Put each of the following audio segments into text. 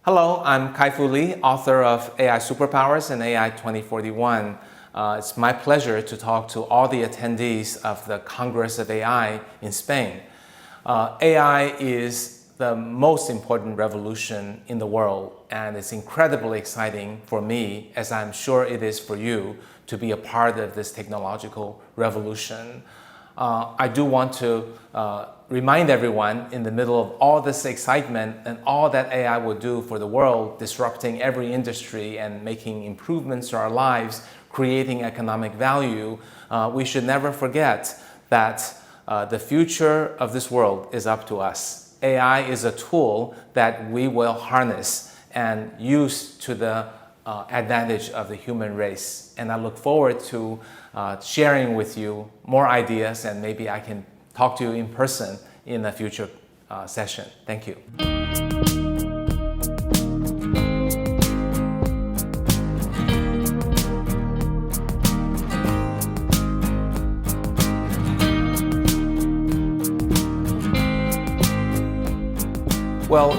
Hello, I'm Kai-Fu Lee, author of AI Superpowers and AI 2041. It's my pleasure to talk to all the attendees of the Congress of AI in Spain. AI is the most important revolution in the world, and it's incredibly exciting for me, as I'm sure it is for you, to be a part of this technological revolution. I do want to remind everyone, in the middle of all this excitement and all that AI will do for the world, disrupting every industry and making improvements to our lives, creating economic value, we should never forget that the future of this world is up to us. AI is a tool that we will harness and use to the advantage of the human race. And I look forward to sharing with you more ideas, and maybe I can talk to you in person in a future session. Thank you. Well,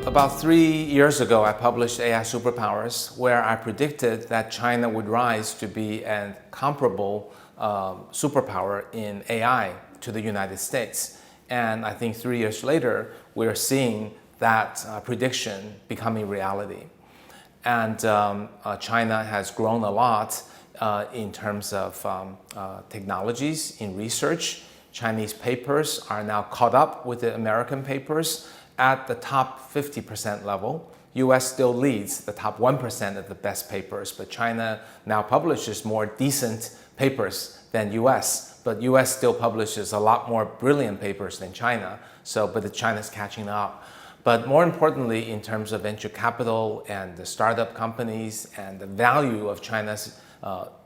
about 3 years ago, I published AI Superpowers, where I predicted that China would rise to be a comparable superpower in AI to the United States. And I think 3 years later, we're seeing that prediction becoming reality. And China has grown a lot in terms of technologies in research. Chinese papers are now caught up with the American papers at the top 50% level. US still leads the top 1% of the best papers, but China now publishes more decent papers than US. But US still publishes a lot more brilliant papers than China, but China's catching up. But more importantly, in terms of venture capital and the startup companies and the value of China's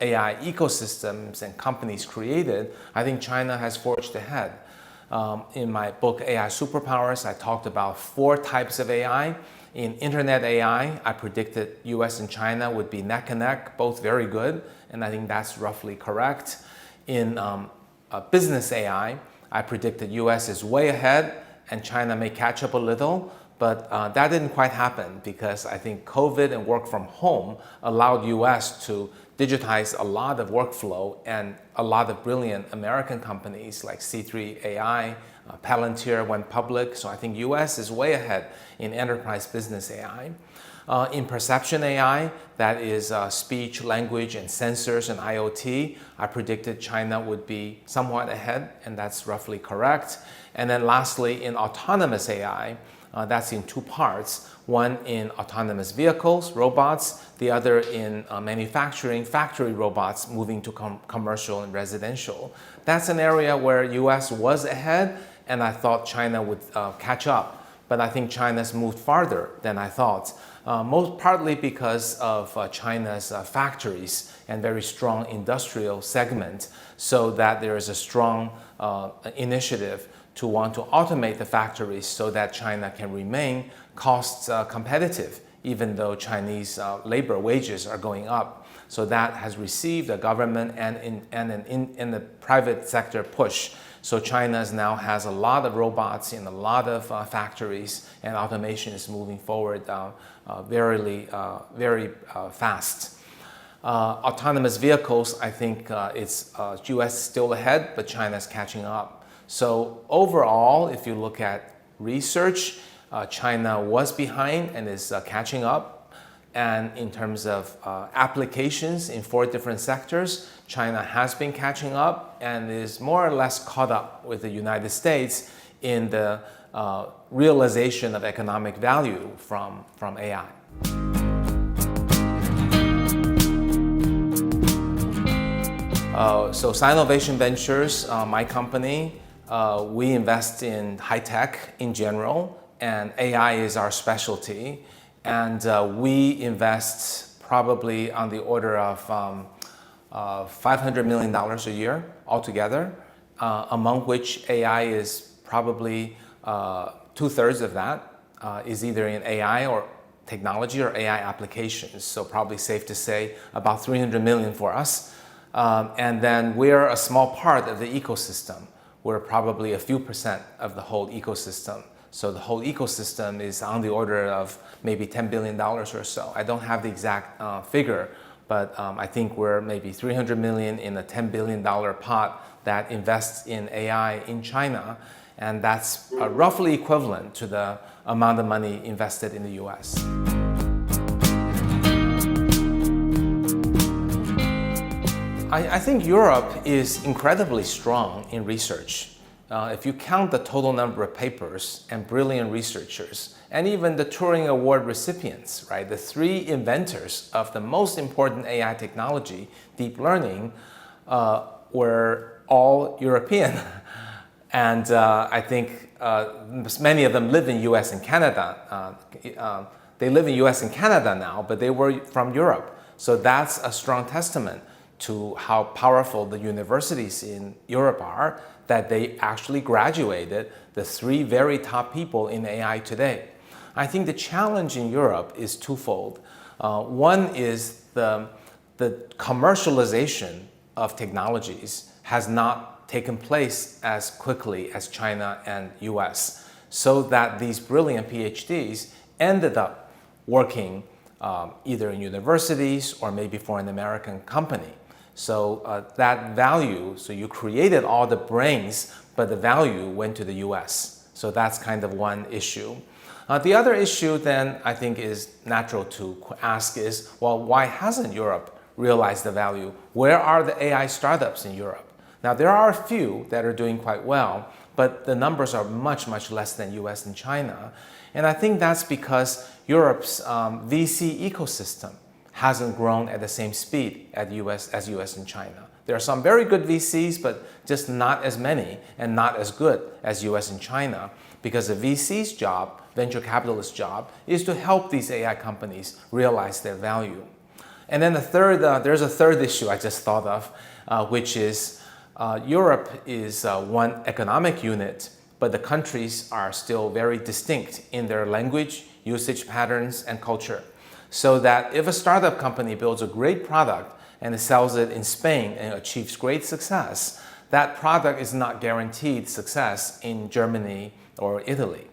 AI ecosystems and companies created, I think China has forged ahead. In my book, AI Superpowers, I talked about 4 types of AI. In Internet AI, I predicted US and China would be neck and neck, both very good, and I think that's roughly correct. In business AI, I predicted US is way ahead and China may catch up a little, but that didn't quite happen because I think COVID and work from home allowed US to digitize a lot of workflow, and a lot of brilliant American companies like C3 AI, Palantir went public. So I think US is way ahead in enterprise business AI. In perception AI, that is speech, language, and sensors and IoT, I predicted China would be somewhat ahead, and that's roughly correct. And then lastly, in autonomous AI, that's in 2 parts. One in autonomous vehicles, robots, the other in manufacturing, factory robots moving to commercial and residential. That's an area where US was ahead, and I thought China would catch up. But I think China's moved farther than I thought, most partly because of China's factories and very strong industrial segment, so that there is a strong initiative to want to automate the factories so that China can remain cost competitive, even though Chinese labor wages are going up. So that has received a government and in the private sector push. So China now has a lot of robots in a lot of factories, and automation is moving forward very fast. Autonomous vehicles, I think it's US still ahead, but China's catching up. So overall, if you look at research, China was behind and is catching up. And in terms of applications in 4 different sectors, China has been catching up and is more or less caught up with the United States in the realization of economic value from AI. So Sinovation Ventures, my company, we invest in high tech in general, and AI is our specialty. And we invest probably on the order of $500 million a year altogether, among which AI is probably 2/3 of that is either in AI or technology or AI applications. So probably safe to say about 300 million for us. And then we're a small part of the ecosystem. We're probably a few % of the whole ecosystem. So the whole ecosystem is on the order of maybe $10 billion or so. I don't have the exact figure, but I think we're maybe 300 million in a $10 billion pot that invests in AI in China. And that's roughly equivalent to the amount of money invested in the US. I think Europe is incredibly strong in research. If you count the total number of papers and brilliant researchers, and even the Turing Award recipients, right? The three inventors of the most important AI technology, deep learning, were all European. And I think many of them live in US and Canada. They live in US and Canada now, but they were from Europe. So that's a strong testament to how powerful the universities in Europe are, that they actually graduated the three very top people in AI today. I think the challenge in Europe is twofold. One is the commercialization of technologies has not taken place as quickly as China and US, so that these brilliant PhDs ended up working either in universities or maybe for an American company. So that value, so you created all the brains, but the value went to the US. So that's kind of one issue. The other issue then I think is natural to ask is, well, why hasn't Europe realized the value? Where are the AI startups in Europe? Now there are a few that are doing quite well, but the numbers are much, much less than US and China. And I think that's because Europe's VC ecosystem hasn't grown at the same speed as US and China. There are some very good VCs, but just not as many and not as good as US and China, because the VC's job, venture capitalist job, is to help these AI companies realize their value. And then there's a third issue I just thought of, which is Europe is one economic unit, but the countries are still very distinct in their language, usage patterns, and culture. So that if a startup company builds a great product and it sells it in Spain and achieves great success, that product is not guaranteed success in Germany or Italy.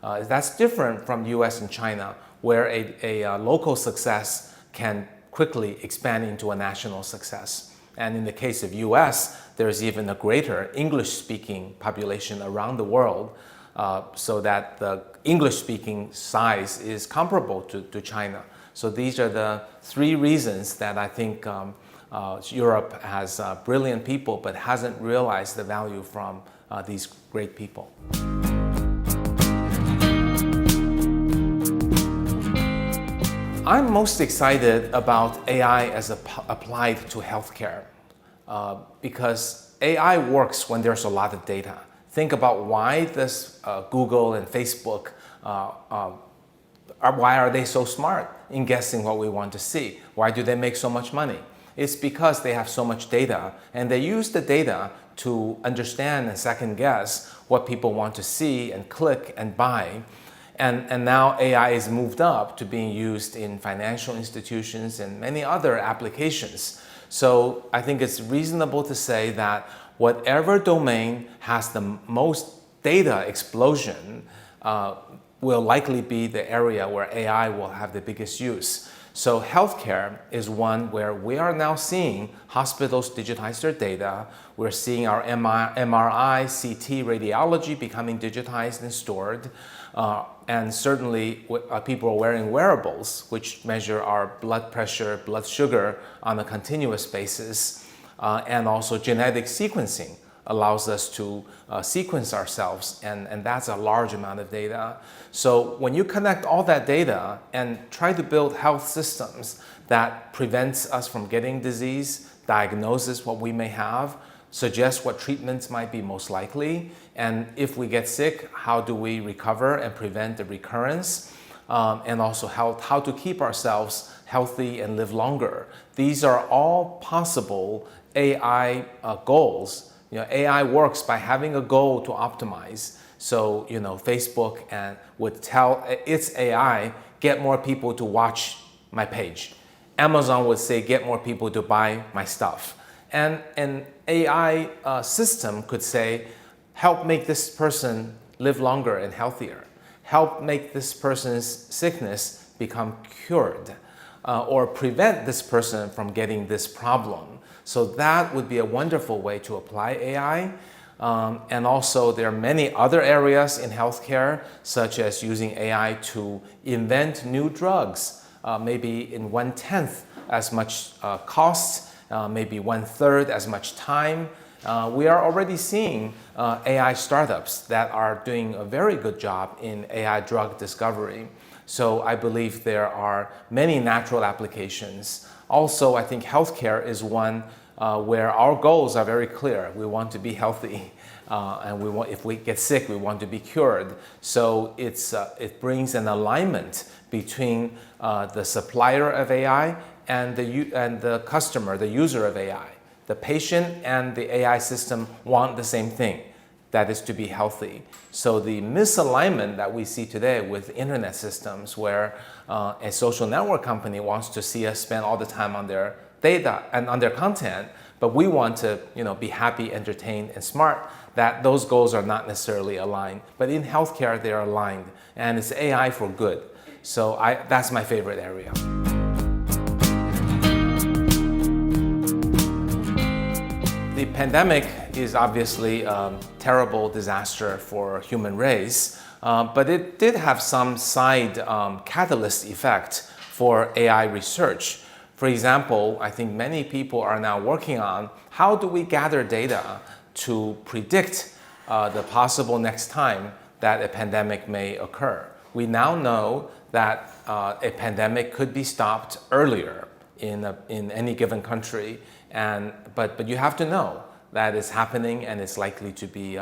That's different from US and China, where a local success can quickly expand into a national success. And in the case of US, there's even a greater English-speaking population around the world, so that the English-speaking size is comparable to China. So these are the three reasons that I think Europe has brilliant people but hasn't realized the value from these great people. I'm most excited about AI as applied to healthcare because AI works when there's a lot of data. Think about why this Google and Facebook why are they so smart in guessing what we want to see? Why do they make so much money? It's because they have so much data, and they use the data to understand and second guess what people want to see and click and buy. And now AI is moved up to being used in financial institutions and many other applications. So I think it's reasonable to say that whatever domain has the most data explosion will likely be the area where AI will have the biggest use. So healthcare is one where we are now seeing hospitals digitize their data. We're seeing our MRI, CT, radiology becoming digitized and stored. And certainly people are wearing wearables, which measure our blood pressure, blood sugar on a continuous basis. And also genetic sequencing allows us to sequence ourselves, and that's a large amount of data. So when you connect all that data and try to build health systems that prevents us from getting disease, diagnoses what we may have, suggests what treatments might be most likely, and if we get sick, how do we recover and prevent the recurrence, and also how to keep ourselves healthy and live longer. These are all possible AI goals. AI works by having a goal to optimize. So, Facebook would tell its AI, get more people to watch my page. Amazon would say, get more people to buy my stuff. And an AI system could say, help make this person live longer and healthier. help make this person's sickness become cured, or prevent this person from getting this problem. So that would be a wonderful way to apply AI. And also there are many other areas in healthcare, such as using AI to invent new drugs, maybe in 1/10 as much cost, maybe 1/3 as much time. We are already seeing AI startups that are doing a very good job in AI drug discovery. So I believe there are many natural applications. Also, I think healthcare is one where our goals are very clear. We want to be healthy, and if we get sick, we want to be cured. So it brings an alignment between the supplier of AI and the customer, the user of AI. The patient and the AI system want the same thing, that is to be healthy. So the misalignment that we see today with internet systems, where a social network company wants to see us spend all the time on their data and on their content, but we want to be happy, entertained, and smart, that those goals are not necessarily aligned. But in healthcare, they're aligned, and it's AI for good. So that's my favorite area. The pandemic is obviously a terrible disaster for human race, but it did have some side catalyst effect for AI research. For example, I think many people are now working on how do we gather data to predict the possible next time that a pandemic may occur. We now know that a pandemic could be stopped earlier in any given country, but you have to know that it's happening and it's likely to be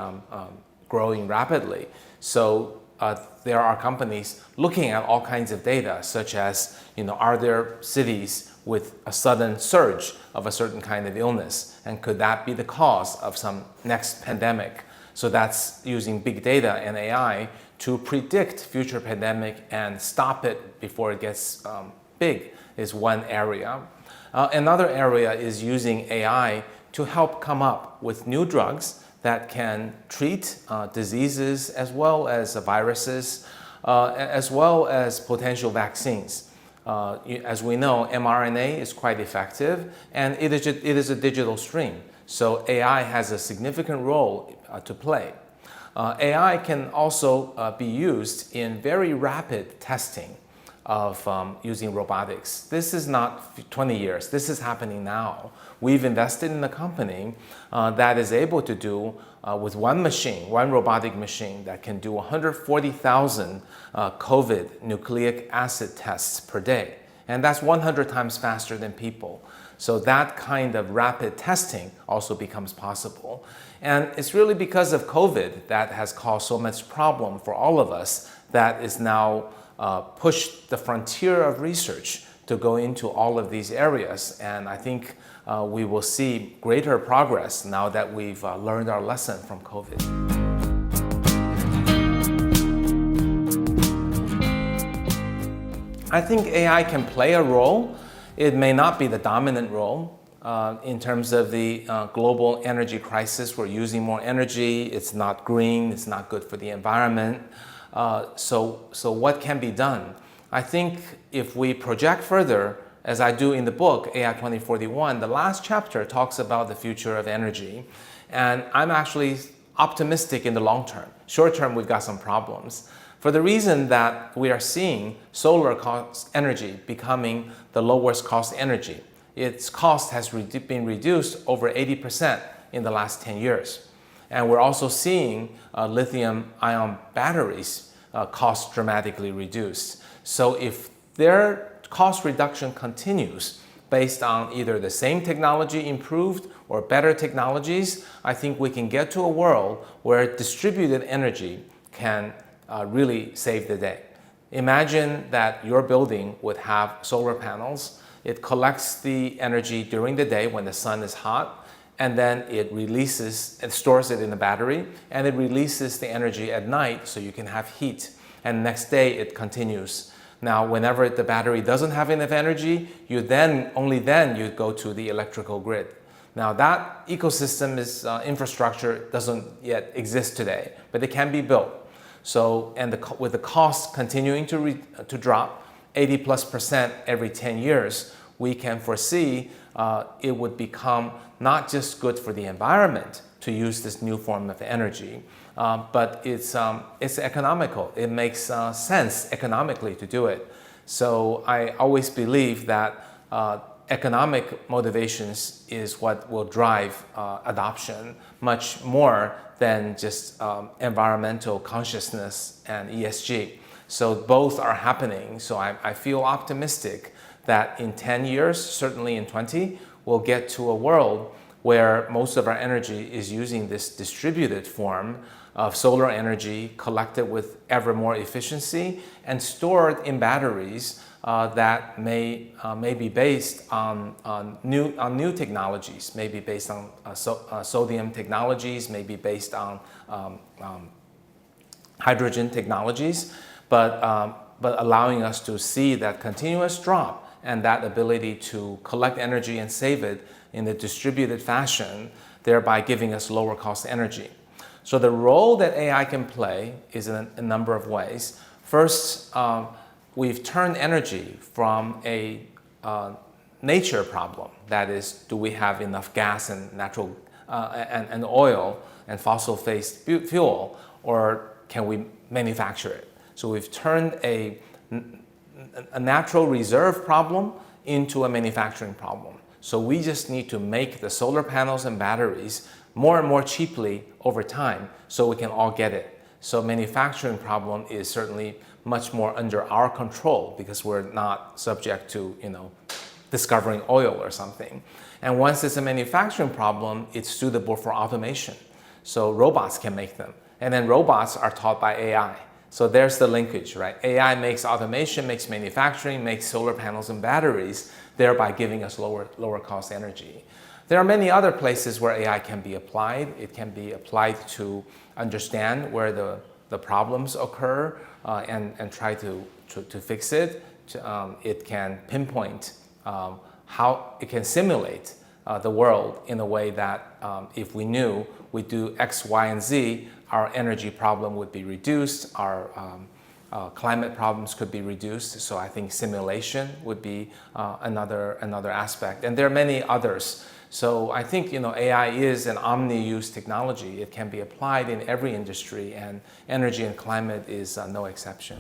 growing rapidly. So there are companies looking at all kinds of data, such as are there cities with a sudden surge of a certain kind of illness, and could that be the cause of some next pandemic? So that's using big data and AI to predict future pandemic and stop it before it gets big is one area. Another area is using AI to help come up with new drugs that can treat diseases as well as viruses, as well as potential vaccines. As we know, mRNA is quite effective, and it is a digital stream. So AI has a significant role to play. AI can also be used in very rapid testing of using robotics. This is not 20 years. This is happening now. We've invested in a company that is able to do with one robotic machine that can do 140,000 COVID nucleic acid tests per day. And that's 100 times faster than people. So that kind of rapid testing also becomes possible. And it's really because of COVID that has caused so much problem for all of us that is now pushed the frontier of research to go into all of these areas. And I think we will see greater progress now that we've learned our lesson from COVID. I think AI can play a role. It may not be the dominant role in terms of the global energy crisis. We're using more energy. It's not green. It's not good for the environment. So what can be done? I think if we project further, as I do in the book, AI 2041, the last chapter talks about the future of energy. And I'm actually optimistic in the long term. Short term, we've got some problems. For the reason that we are seeing solar cost energy becoming the lowest cost energy. Its cost has been reduced over 80% in the last 10 years. And we're also seeing lithium-ion batteries cost dramatically reduced. So if their cost reduction continues based on either the same technology improved or better technologies, I think we can get to a world where distributed energy can really save the day. Imagine that your building would have solar panels. It collects the energy during the day when the sun is hot, and then it stores it in the battery, and it releases the energy at night so you can have heat. And next day it continues. Now, whenever the battery doesn't have enough energy, only then you go to the electrical grid. Now that ecosystem infrastructure doesn't yet exist today, but it can be built. So, and with the cost continuing to drop 80+% every 10 years, we can foresee it would become not just good for the environment to use this new form of energy, but it's economical. It makes sense economically to do it. So I always believe that economic motivations is what will drive adoption much more than just environmental consciousness and ESG. So both are happening. So I feel optimistic that in 10 years, certainly in 20, we'll get to a world where most of our energy is using this distributed form of solar energy collected with ever more efficiency and stored in batteries that may be based on new technologies, maybe based on sodium technologies, maybe based on hydrogen technologies, but allowing us to see that continuous drop and that ability to collect energy and save it in a distributed fashion, thereby giving us lower cost energy. So the role that AI can play is in a number of ways. First, we've turned energy from a nature problem, that is, do we have enough gas and natural and oil and fossil-based fuel, or can we manufacture it? So we've turned a natural reserve problem into a manufacturing problem. So we just need to make the solar panels and batteries more and more cheaply over time so we can all get it. So manufacturing problem is certainly much more under our control because we're not subject to, discovering oil or something. And once it's a manufacturing problem, it's suitable for automation. So robots can make them. And then robots are taught by AI. So there's the linkage, right? AI makes automation, makes manufacturing, makes solar panels and batteries, thereby giving us lower cost energy. There are many other places where AI can be applied. It can be applied to understand where the problems occur and try to fix it. It can pinpoint how it can simulate the world in a way that if we knew we do X, Y, and Z, our energy problem would be reduced, our climate problems could be reduced. So I think simulation would be another aspect. And there are many others. So I think AI is an omni-use technology. It can be applied in every industry, and energy and climate is no exception.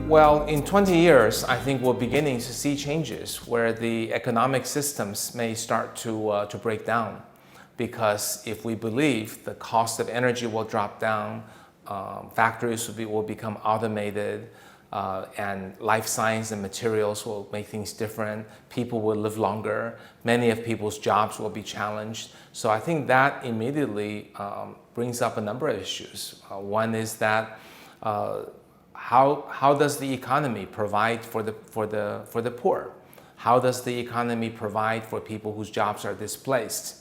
Well, in 20 years, I think we're beginning to see changes where the economic systems may start to break down. Because if we believe the cost of energy will drop down, factories will become automated, and life science and materials will make things different, people will live longer, many of people's jobs will be challenged. So I think that immediately brings up a number of issues. One is that how does the economy provide for the poor? How does the economy provide for people whose jobs are displaced?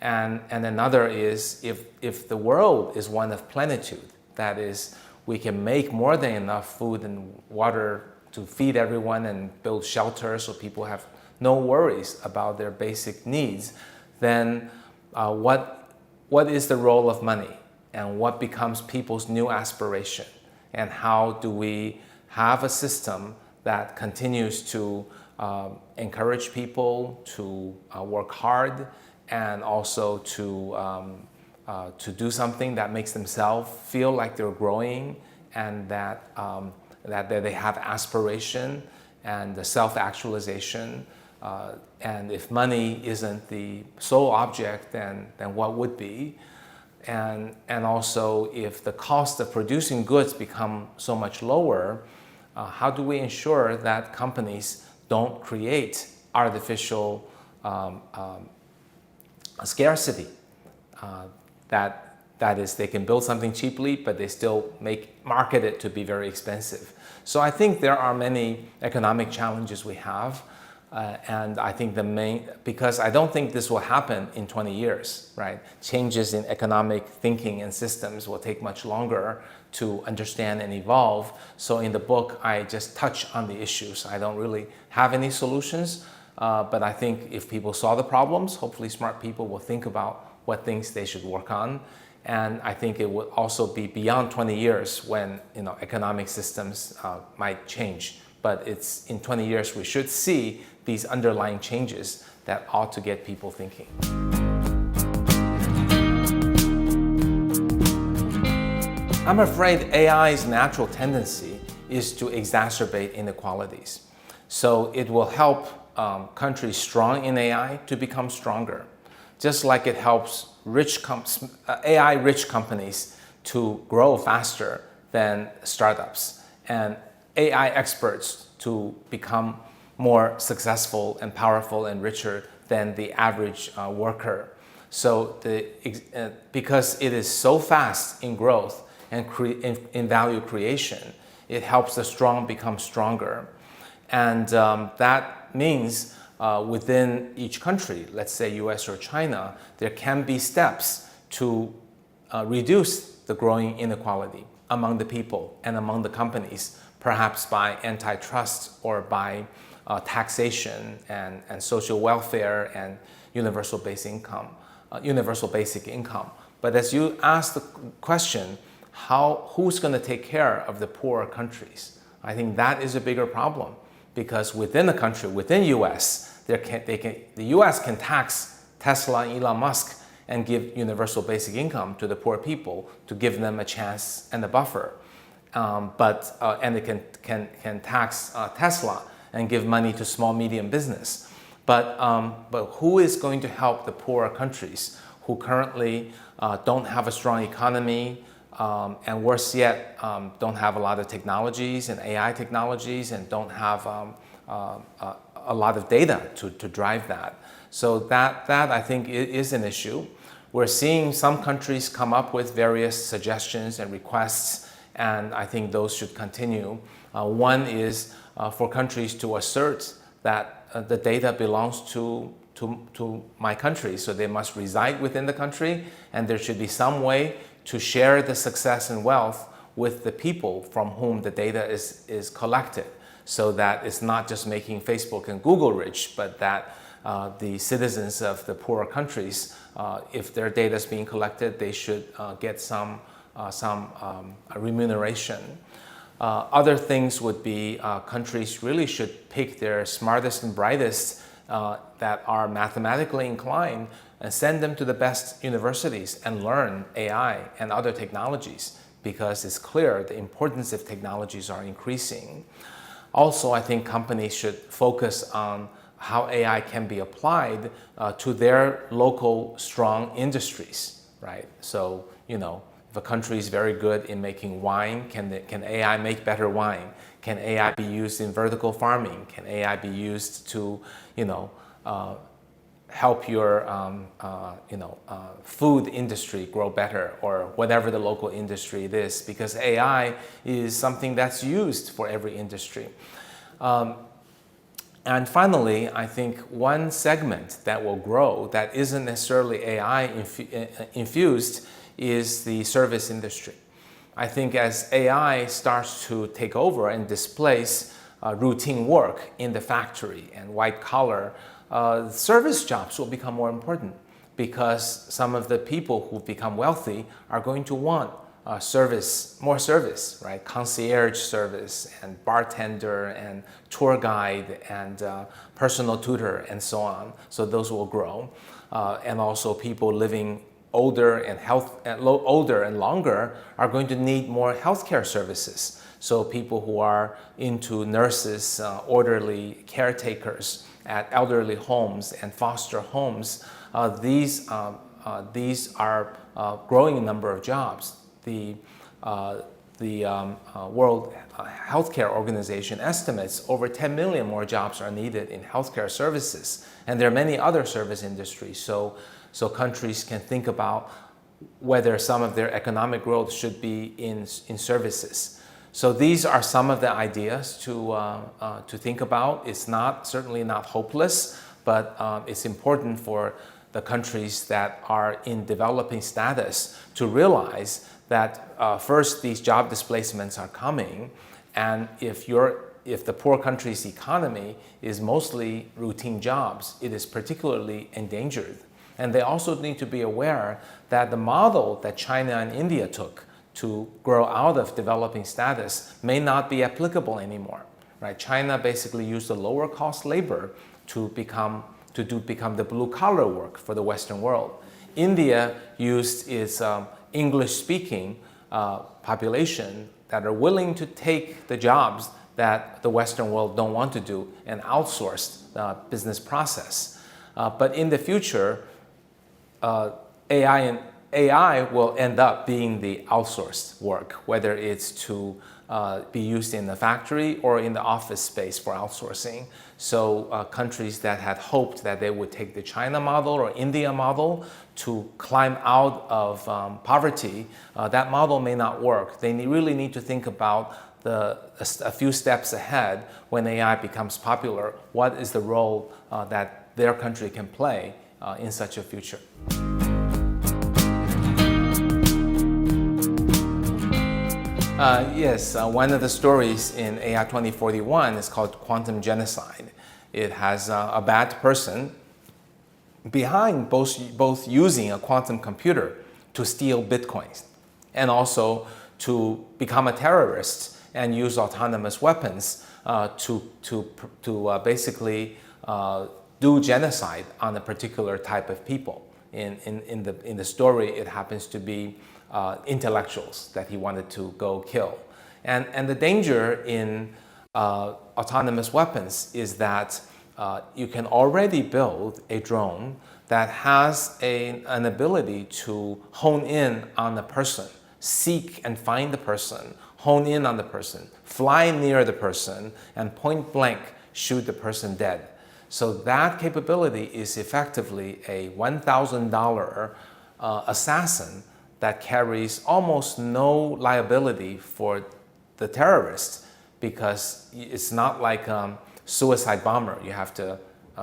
And another is if the world is one of plenitude, that is, we can make more than enough food and water to feed everyone and build shelter so people have no worries about their basic needs, then what is the role of money and what becomes people's new aspiration? And how do we have a system that continues to encourage people to work hard and also to do something that makes themselves feel like they're growing and that they have aspiration and the self-actualization. And if money isn't the sole object, then what would be? And also, if the cost of producing goods become so much lower, how do we ensure that companies don't create artificial scarcity? That is, they can build something cheaply, but they still market it to be very expensive. So I think there are many economic challenges we have. And I think because I don't think this will happen in 20 years, right? Changes in economic thinking and systems will take much longer to understand and evolve. So in the book, I just touch on the issues. I don't really have any solutions, but I think if people saw the problems, hopefully smart people will think about what things they should work on. And I think it will also be beyond 20 years when economic systems might change. But it's in 20 years we should see these underlying changes that ought to get people thinking. I'm afraid AI's natural tendency is to exacerbate inequalities. So it will help countries strong in AI to become stronger, just like it helps AI-rich companies to grow faster than startups, and AI experts to become more successful and powerful and richer than the average worker. So because it is so fast in growth and in value creation, it helps the strong become stronger. And that means within each country, let's say US or China, there can be steps to reduce the growing inequality among the people and among the companies, perhaps by antitrust or by taxation and social welfare and universal basic income. But as you ask the question, who's going to take care of the poorer countries? I think that is a bigger problem, because within the country, within US, the US can tax Tesla and Elon Musk and give universal basic income to the poor people to give them a chance and a buffer. And they can tax Tesla and give money to small, medium business. But who is going to help the poorer countries who currently don't have a strong economy, and worse yet, don't have a lot of technologies and AI technologies, and don't have a lot of data to drive that. So that I think is an issue. We're seeing some countries come up with various suggestions and requests, and I think those should continue. One is for countries to assert that the data belongs to my country, so they must reside within the country, and there should be some way to share the success and wealth with the people from whom the data is collected, so that it's not just making Facebook and Google rich, but that the citizens of the poorer countries, if their data is being collected, they should get some remuneration. Other things would be countries really should pick their smartest and brightest that are mathematically inclined and send them to the best universities and learn AI and other technologies, because it's clear the importance of technologies are increasing. Also, I think companies should focus on how AI can be applied to their local strong industries, right? So, if a country is very good in making wine, can AI make better wine? Can AI be used in vertical farming? Can AI be used to, help your food industry grow better, or whatever the local industry it is? Because AI is something that's used for every industry. And finally, I think one segment that will grow that isn't necessarily AI infused is the service industry. I think as AI starts to take over and displace routine work in the factory and white collar, service jobs will become more important, because some of the people who become wealthy are going to want more service, right? Concierge service and bartender and tour guide and personal tutor and so on. So those will grow. And also people living older and longer are going to need more healthcare services. So people who are into nurses, orderly caretakers at elderly homes and foster homes, these are growing in number of jobs. The World Healthcare Organization estimates over 10 million more jobs are needed in healthcare services, and there are many other service industries. So countries can think about whether some of their economic growth should be in services. So these are some of the ideas to think about. It's certainly not hopeless, but it's important for the countries that are in developing status to realize that first, these job displacements are coming, and if the poor country's economy is mostly routine jobs, it is particularly endangered. And they also need to be aware that the model that China and India took to grow out of developing status may not be applicable anymore. Right? China basically used the lower cost labor to become the blue collar work for the Western world. India used its English-speaking population that are willing to take the jobs that the Western world don't want to do and outsource the business process. But in the future, AI will end up being the outsourced work, whether it's to be used in the factory or in the office space for outsourcing. So countries that had hoped that they would take the China model or India model to climb out of poverty, that model may not work. They really need to think about a few steps ahead when AI becomes popular. What is the role that their country can play in such a future? Yes, one of the stories in AI 2041 is called quantum genocide. It has a bad person behind both using a quantum computer to steal bitcoins and also to become a terrorist and use autonomous weapons to basically do genocide on a particular type of people. In the story, it happens to be intellectuals that he wanted to go kill. And the danger in autonomous weapons is that you can already build a drone that has an ability to hone in on the person, seek and find the person, hone in on the person, fly near the person, and point blank shoot the person dead. So that capability is effectively a $1,000 assassin that carries almost no liability for the terrorist, because it's not like suicide bomber. You have to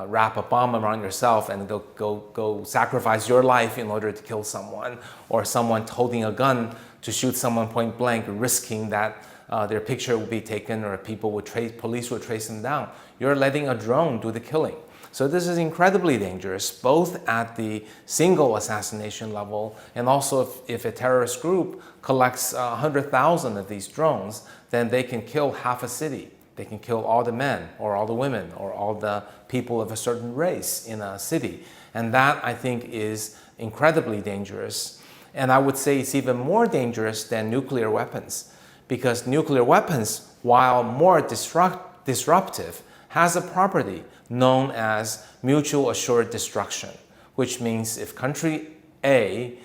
wrap a bomb around yourself and go sacrifice your life in order to kill someone, or someone holding a gun to shoot someone point blank, risking that their picture will be taken or police will trace them down. You're letting a drone do the killing. So this is incredibly dangerous, both at the single assassination level and also if a terrorist group collects 100,000 of these drones, then they can kill half a city. They can kill all the men or all the women or all the people of a certain race in a city. And that, I think, is incredibly dangerous. And I would say it's even more dangerous than nuclear weapons, because nuclear weapons, while more disruptive, has a property known as mutual assured destruction, which means if country A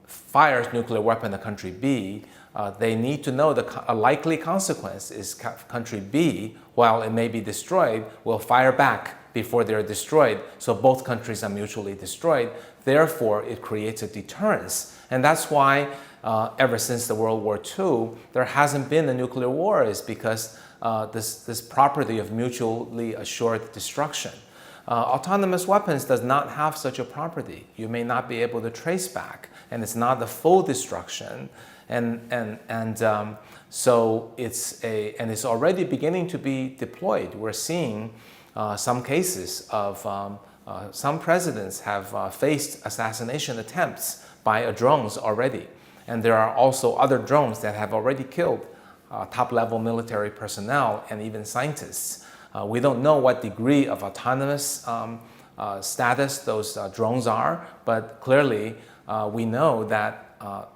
fires nuclear weapon at country B, they need to know a likely consequence is country B, while it may be destroyed, will fire back before they're destroyed. So both countries are mutually destroyed. Therefore, it creates a deterrence. And that's why ever since the World War II, there hasn't been a nuclear war, is because this property of mutually assured destruction. Autonomous weapons does not have such a property. You may not be able to trace back, and it's not the full destruction. So it's already beginning to be deployed. We're seeing some cases of some presidents have faced assassination attempts by drones already. And there are also other drones that have already killed top-level military personnel and even scientists. We don't know what degree of autonomous status those drones are, but clearly we know that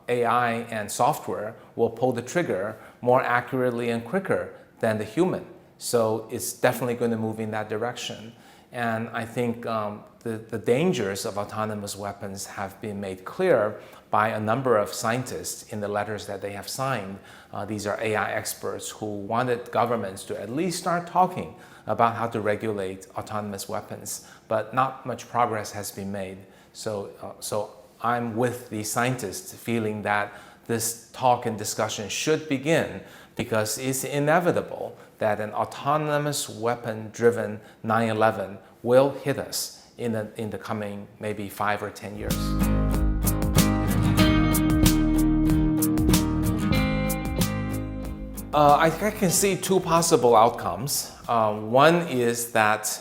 AI and software will pull the trigger more accurately and quicker than the human. So it's definitely going to move in that direction. And I think the dangers of autonomous weapons have been made clear by a number of scientists in the letters that they have signed. These are AI experts who wanted governments to at least start talking about how to regulate autonomous weapons, but not much progress has been made. So I'm with the scientists feeling that this talk and discussion should begin, because it's inevitable that an autonomous weapon-driven 9/11 will hit us in the coming maybe 5 or 10 years. I can see two possible outcomes. One is that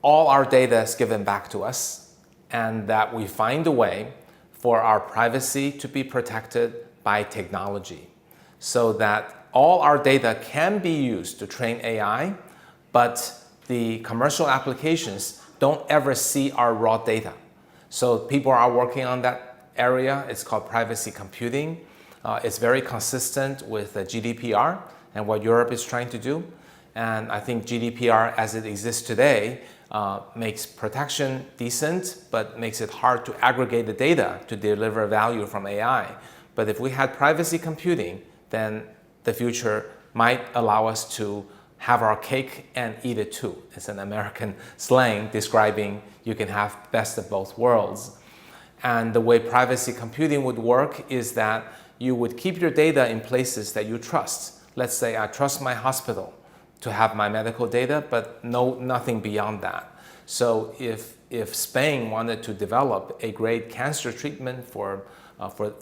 all our data is given back to us, and that we find a way for our privacy to be protected by technology, so that all our data can be used to train AI, but the commercial applications don't ever see our raw data. So people are working on that area. It's called privacy computing. It's very consistent with the GDPR and what Europe is trying to do. And I think GDPR as it exists today makes protection decent, but makes it hard to aggregate the data to deliver value from AI. But if we had privacy computing, then the future might allow us to have our cake and eat it too. It's an American slang describing you can have best of both worlds. And the way privacy computing would work is that you would keep your data in places that you trust. Let's say I trust my hospital to have my medical data, but nothing beyond that. So if Spain wanted to develop a great cancer treatment for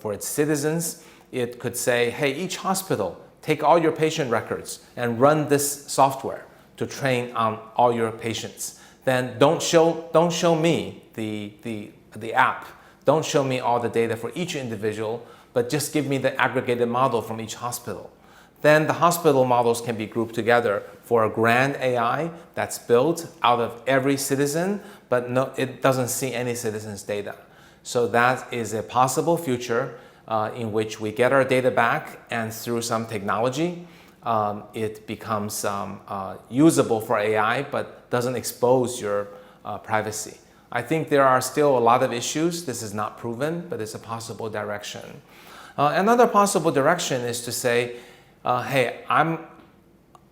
its citizens, it could say, hey, each hospital, take all your patient records and run this software to train on all your patients. Then don't show me the app. Don't show me all the data for each individual, but just give me the aggregated model from each hospital. Then the hospital models can be grouped together for a grand AI that's built out of every citizen, but no, it doesn't see any citizen's data. So that is a possible future in which we get our data back, and through some technology, it becomes usable for AI, but doesn't expose your privacy. I think there are still a lot of issues. This is not proven, but it's a possible direction. Another possible direction is to say, hey,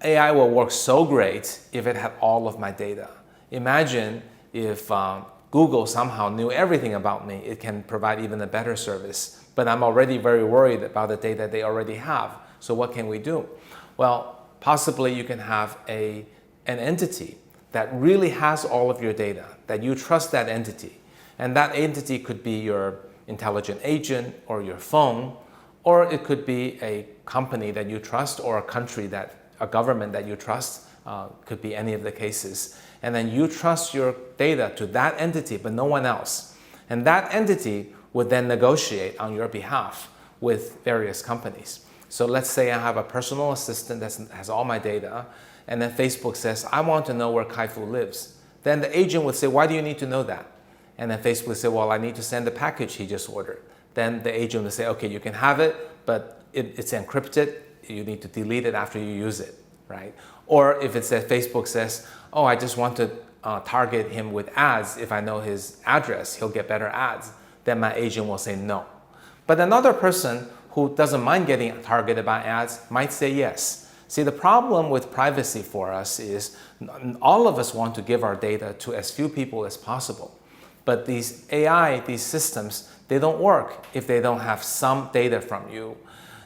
AI will work so great if it had all of my data. Imagine if Google somehow knew everything about me. It can provide even a better service. But I'm already very worried about the data they already have. So what can we do? Well, possibly you can have an entity that really has all of your data, that you trust that entity. And that entity could be your intelligent agent or your phone, or it could be a company that you trust, or a government that you trust, could be any of the cases. And then you trust your data to that entity, but no one else. And that entity would then negotiate on your behalf with various companies. So let's say I have a personal assistant that has all my data, and then Facebook says, I want to know where Kai-Fu lives. Then the agent would say, why do you need to know that? And then Facebook would say, well, I need to send the package he just ordered. Then the agent would say, okay, you can have it, but it's encrypted. You need to delete it after you use it, right? Or if it says, Facebook says, oh, I just want to target him with ads. If I know his address, he'll get better ads. Then my agent will say no. But another person who doesn't mind getting targeted by ads might say yes. See, the problem with privacy for us is all of us want to give our data to as few people as possible. But these AI, these systems, they don't work if they don't have some data from you.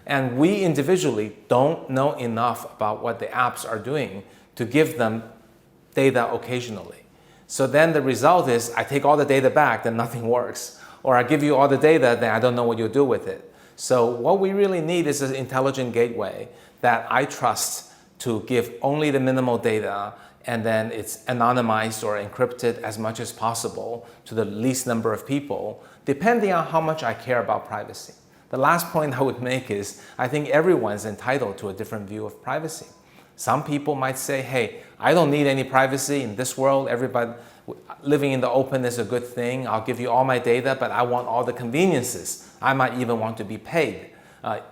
And we individually don't know enough about what the apps are doing to give them data occasionally. So then the result is I take all the data back, then nothing works. Or I give you all the data, then I don't know what you'll do with it. So what we really need is an intelligent gateway that I trust to give only the minimal data, and then it's anonymized or encrypted as much as possible to the least number of people, depending on how much I care about privacy. The last point I would make is I think everyone's entitled to a different view of privacy. Some people might say, hey, I don't need any privacy in this world. Everybody living in the open is a good thing. I'll give you all my data, but I want all the conveniences. I might even want to be paid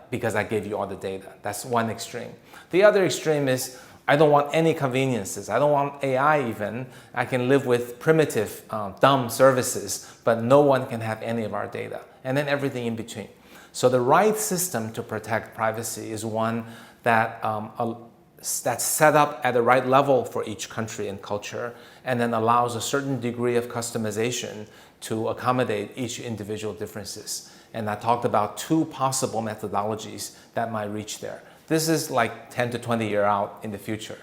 because I gave you all the data. That's one extreme. The other extreme is I don't want any conveniences. I don't want AI even. I can live with primitive, dumb services, but no one can have any of our data. And then everything in between. So the right system to protect privacy is one that that's set up at the right level for each country and culture, and then allows a certain degree of customization to accommodate each individual differences. And I talked about two possible methodologies that might reach there. This is like 10 to 20 years out in the future.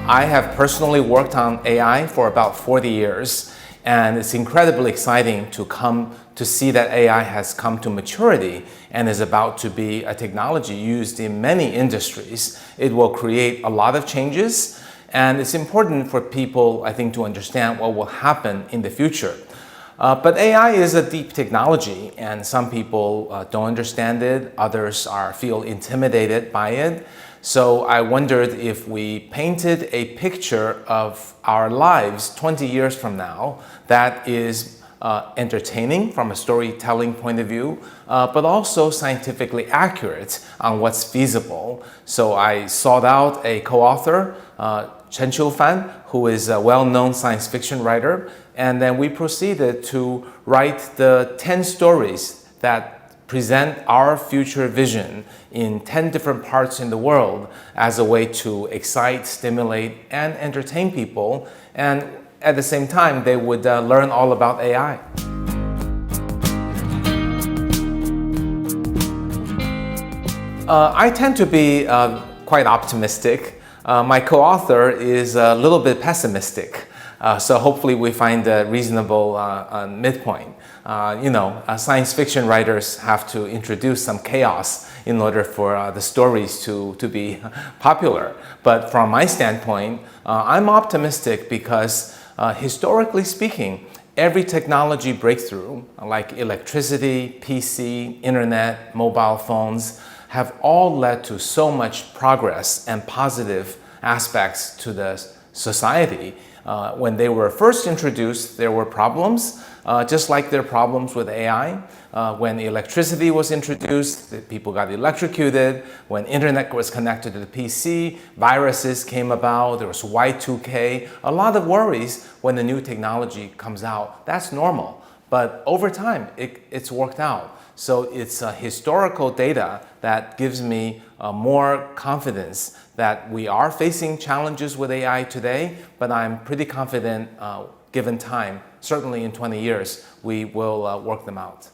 I have personally worked on AI for about 40 years. And it's incredibly exciting to see that AI has come to maturity and is about to be a technology used in many industries. It will create a lot of changes, and it's important for people, I think, to understand what will happen in the future. But AI is a deep technology, and some people don't understand it. Others feel intimidated by it. So I wondered if we painted a picture of our lives 20 years from now that is entertaining from a storytelling point of view, but also scientifically accurate on what's feasible. So I sought out a co-author, Chen Qiufan, who is a well-known science fiction writer, and then we proceeded to write the 10 stories that present our future vision in 10 different parts in the world as a way to excite, stimulate, and entertain people. And at the same time, they would learn all about AI. I tend to be quite optimistic. My co-author is a little bit pessimistic. So hopefully we find a reasonable midpoint. Science fiction writers have to introduce some chaos in order for the stories to be popular. But from my standpoint, I'm optimistic because historically speaking, every technology breakthrough, like electricity, PC, internet, mobile phones, have all led to so much progress and positive aspects to the society. When they were first introduced, there were problems, just like there are problems with AI. When electricity was introduced, people got electrocuted. When internet was connected to the PC, viruses came about. There was Y2K. A lot of worries when the new technology comes out. That's normal. But over time, it's worked out. So it's historical data that gives me more confidence that we are facing challenges with AI today, but I'm pretty confident given time, certainly in 20 years, we will work them out.